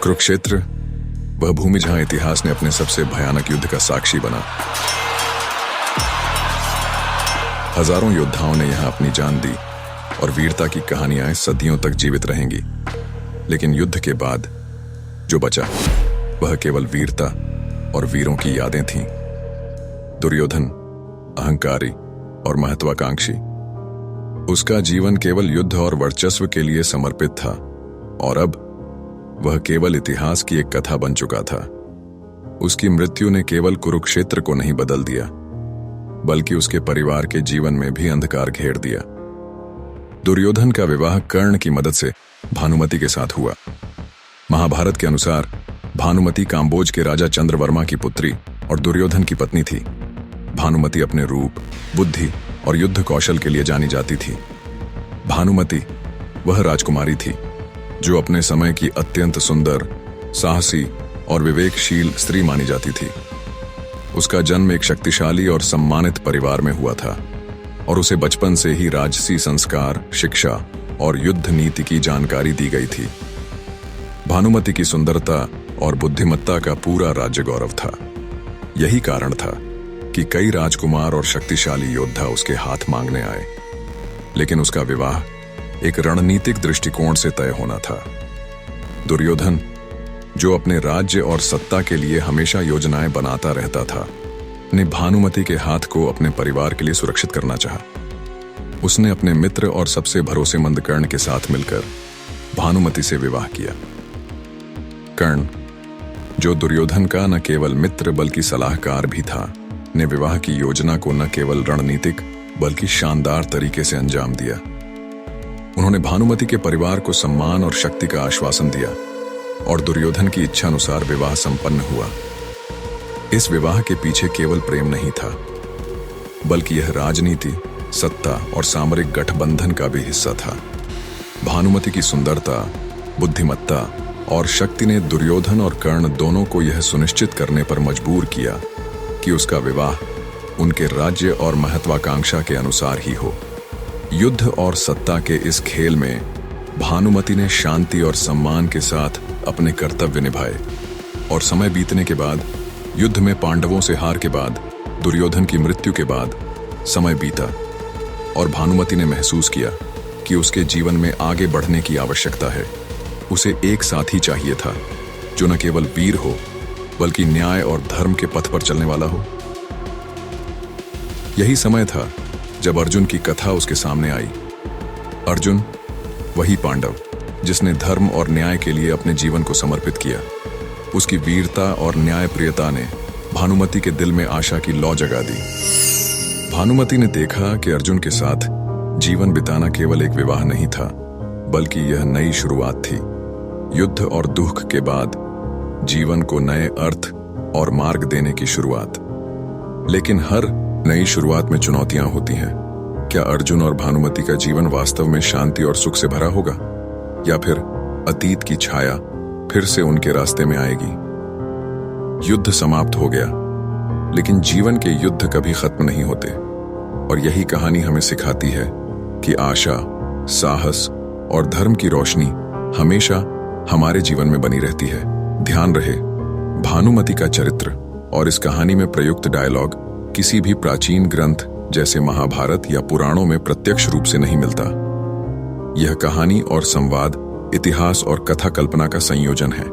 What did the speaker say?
कुरुक्षेत्र, वह भूमि जहां इतिहास ने अपने सबसे भयानक युद्ध का साक्षी बना। हजारों योद्धाओं ने यहां अपनी जान दी और वीरता की कहानियां सदियों तक जीवित रहेंगी। लेकिन युद्ध के बाद जो बचा वह केवल वीरता और वीरों की यादें थीं। दुर्योधन अहंकारी और महत्वाकांक्षी, उसका जीवन केवल युद्ध और वर्चस्व के लिए समर्पित था और अब वह केवल इतिहास की एक कथा बन चुका था। उसकी मृत्यु ने केवल कुरुक्षेत्र को नहीं बदल दिया, बल्कि उसके परिवार के जीवन में भी अंधकार घेर दिया। दुर्योधन का विवाह कर्ण की मदद से भानुमति के साथ हुआ। महाभारत के अनुसार भानुमति काम्बोज के राजा चंद्रवर्मा की पुत्री और दुर्योधन की पत्नी थी। भानुमति अपने रूप, बुद्धि और युद्ध कौशल के लिए जानी जाती थी। भानुमति वह राजकुमारी थी जो अपने समय की अत्यंत सुंदर, साहसी और विवेकशील स्त्री मानी जाती थी। उसका जन्म एक शक्तिशाली और सम्मानित परिवार में हुआ था और उसे बचपन से ही राजसी संस्कार, शिक्षा और युद्ध नीति की जानकारी दी गई थी। भानुमति की सुंदरता और बुद्धिमत्ता का पूरा राज्य गौरव था। यही कारण था कि कई राजकुमार और शक्तिशाली योद्धा उसके हाथ मांगने आए। लेकिन उसका विवाह एक रणनीतिक दृष्टिकोण से तय होना था। दुर्योधन, जो अपने राज्य और सत्ता के लिए हमेशा योजनाएं बनाता रहता था, ने भानुमति के हाथ को अपने परिवार के लिए सुरक्षित करना चाहा। उसने अपने मित्र और सबसे भरोसेमंद कर्ण के साथ मिलकर भानुमति से विवाह किया। कर्ण, जो दुर्योधन का न केवल मित्र बल्कि सलाहकार भी था, ने विवाह की योजना को न केवल रणनीतिक बल्कि शानदार तरीके से अंजाम दिया। उन्होंने भानुमति के परिवार को सम्मान और शक्ति का आश्वासन दिया और दुर्योधन की इच्छा अनुसार विवाह संपन्न हुआ। इस विवाह के पीछे केवल प्रेम नहीं था, बल्कि यह राजनीति, सत्ता और सामरिक गठबंधन का भी हिस्सा था। भानुमति की सुंदरता, बुद्धिमत्ता और शक्ति ने दुर्योधन और कर्ण दोनों को यह सुनिश्चित करने पर मजबूर किया कि उसका विवाह उनके राज्य और महत्वाकांक्षा के अनुसार ही हो। युद्ध और सत्ता के इस खेल में भानुमति ने शांति और सम्मान के साथ अपने कर्तव्य निभाए और समय बीतने के बाद, युद्ध में पांडवों से हार के बाद, दुर्योधन की मृत्यु के बाद समय बीता और भानुमति ने महसूस किया कि उसके जीवन में आगे बढ़ने की आवश्यकता है। उसे एक साथी चाहिए था जो न केवल वीर हो बल्कि न्याय और धर्म के पथ पर चलने वाला हो। यही समय था जब अर्जुन की कथा उसके सामने आई। अर्जुन, वही पांडव जिसने धर्म और न्याय के लिए अपने जीवन को समर्पित किया। उसकी वीरता और न्यायप्रियता ने भानुमति के दिल में आशा की लौ जगा दी। भानुमति ने देखा कि अर्जुन के साथ जीवन बिताना केवल एक विवाह नहीं था, बल्कि यह नई शुरुआत थी। युद्ध और दुख के बाद जीवन को नए अर्थ और मार्ग देने की शुरुआत। लेकिन हर नई शुरुआत में चुनौतियां होती हैं। क्या अर्जुन और भानुमति का जीवन वास्तव में शांति और सुख से भरा होगा, या फिर अतीत की छाया फिर से उनके रास्ते में आएगी? युद्ध समाप्त हो गया, लेकिन जीवन के युद्ध कभी खत्म नहीं होते और यही कहानी हमें सिखाती है कि आशा, साहस और धर्म की रोशनी हमेशा हमारे जीवन में बनी रहती है। ध्यान रहे, भानुमति का चरित्र और इस कहानी में प्रयुक्त डायलॉग किसी भी प्राचीन ग्रंथ जैसे महाभारत या पुराणों में प्रत्यक्ष रूप से नहीं मिलता। यह कहानी और संवाद इतिहास और कथा कल्पना का संयोजन है।